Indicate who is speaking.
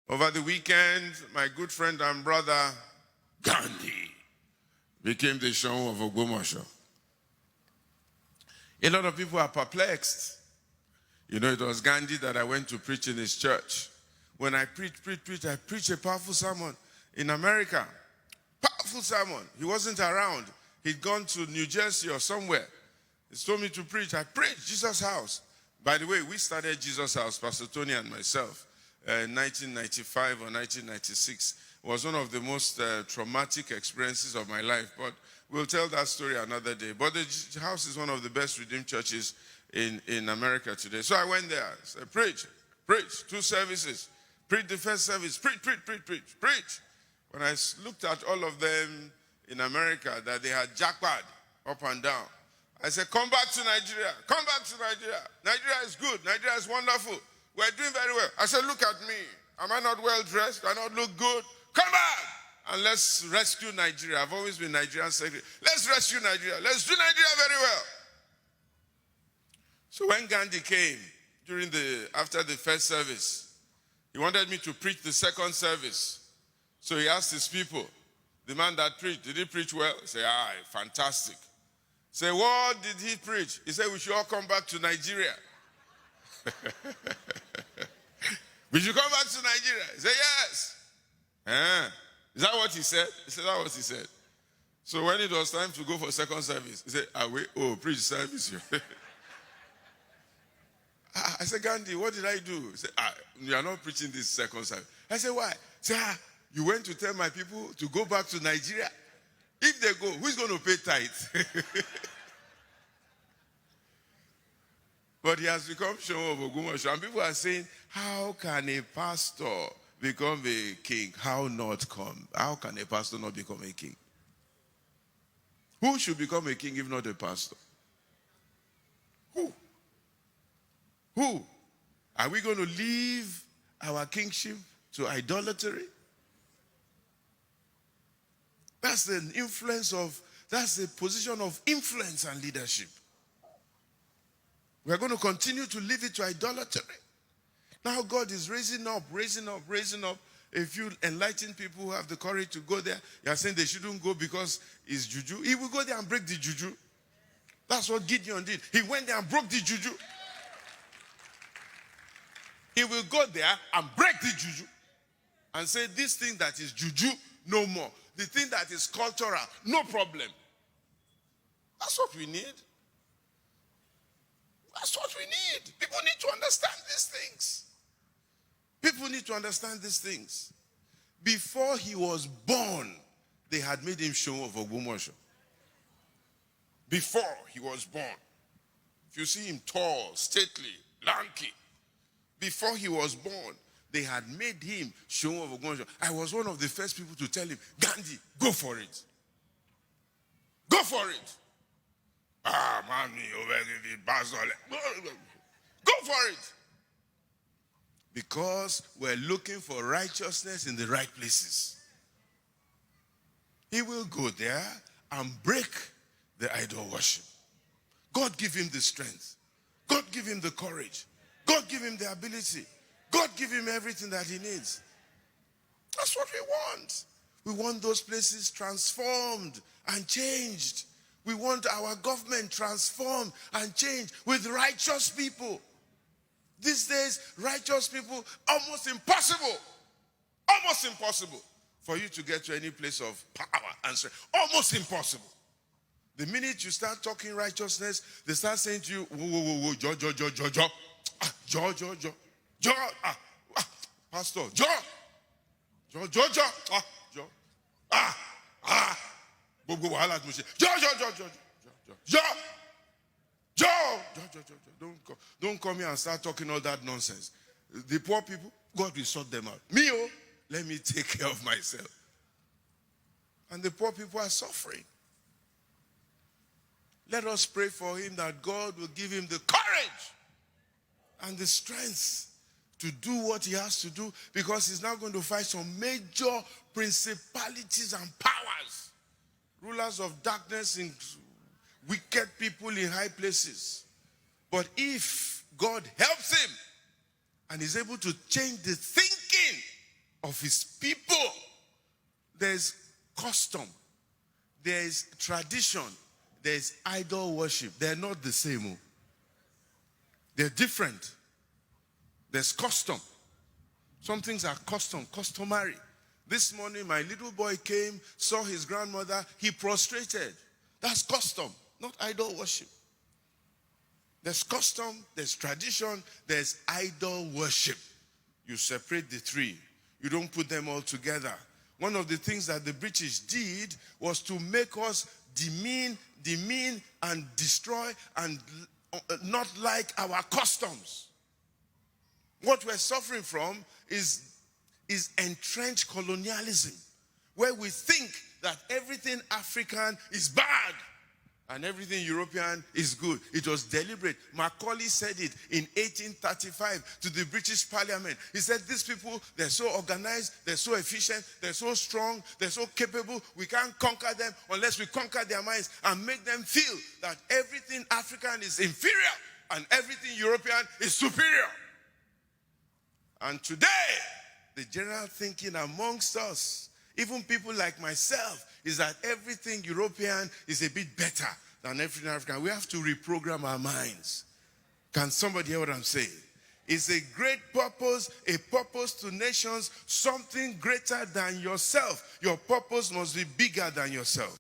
Speaker 1: Over the weekend, my good friend and brother, Ghandi, became the Shon of Ogbomoso. A lot of people are perplexed. You know, it was Ghandi that I went to preach in his church. When I preached a powerful sermon in America. Powerful sermon. He wasn't around. He'd gone to New Jersey or somewhere. He told me to preach. I preached Jesus House. By the way, we started Jesus House, Pastor Tony and myself, in 1995 or 1996. It was one of the most traumatic experiences of my life, but we'll tell that story another day. But the house is one of the best redeemed churches in America today. So I went there. I said, preach, 2 services. Preach the first service, preach. When I looked at all of them in America, that they had jackpot up and down, I said, come back to Nigeria. Come back to Nigeria. Nigeria is good. Nigeria is wonderful. We're doing very well. I said, look at me. Am I not well dressed? Do I not look good? Come back and let's rescue Nigeria. I've always been Nigerian secretary. Let's rescue Nigeria. Let's do Nigeria very well. So when Ghandi came after the first service, he wanted me to preach the second service. So he asked his people, the man that preached, did he preach well? He said, fantastic. Say, what did he preach? He said, we should all come back to Nigeria. We should come back to Nigeria. He said, yes. Is that what he said? He said, that's what he said. So when it was time to go for second service, he said, preach service. I said, Ghandi, what did I do? He said, you are not preaching this second service. I said, why? He said, you went to tell my people to go back to Nigeria? If they go, who's going to pay tithe? But he has become Shon of Ogbomoso. And people are saying, how can a pastor become a king? How can a pastor not become a king? Who should become a king if not a pastor? Who? Are we going to leave our kingship to idolatry? That's the position of influence and leadership. We're going to continue to leave it to idolatry. Now God is raising up. A few enlightened people who have the courage to go there. You are saying they shouldn't go because it's juju. He will go there and break the juju. That's what Gideon did. He went there and broke the juju. He will go there and break the juju and say, this thing that is juju, no more. The thing that is cultural, no problem. That's what we need. That's what we need. People need to understand these things. People need to understand these things. Before he was born, they had made him Shon of Ogbomoso. Before he was born. If you see him tall, stately, lanky, before he was born, they had made him Shon of Ogbomoso. I was one of the first people to tell him, Ghandi, go for it. Go for it. Go for it. Because we're looking for righteousness in the right places. He will go there and break the idol worship. God give him the strength. God give him the courage. God give him the ability. God give him everything that he needs. That's what we want. We want those places transformed and changed. We want our government transformed and changed with righteous people. These days, righteous people, almost impossible for you to get to any place of power and strength. Almost impossible. The minute you start talking righteousness, they start saying to you, whoa, Pastor, Don't come here and start talking all that nonsense. The poor people, God will sort them out. Let me take care of myself. And the poor people are suffering. Let us pray for him that God will give him the courage and the strength to do what he has to do, because he's now going to fight some major principalities and powers, rulers of darkness and wicked people in high places. But if God helps him and is able to change the thinking of his people. There's custom, there's tradition, there's idol worship. They're not the same. They're different. There's custom. Some things are customary. This morning, my little boy came, saw his grandmother, he prostrated. That's custom, not idol worship. There's custom, there's tradition, there's idol worship. You separate the three. You don't put them all together. One of the things that the British did was to make us demean, and destroy and not like our customs. What we're suffering from is entrenched colonialism, where we think that everything African is bad and everything European is good. It was deliberate. Macaulay said it in 1835 to the British Parliament. He said, these people, they're so organized, they're so efficient, they're so strong, they're so capable. We can't conquer them unless we conquer their minds and make them feel that everything African is inferior and everything European is superior. And today, the general thinking amongst us, even people like myself, is that everything European is a bit better than everything African. We have to reprogram our minds. Can somebody hear what I'm saying? It's a great purpose, a purpose to nations, something greater than yourself. Your purpose must be bigger than yourself.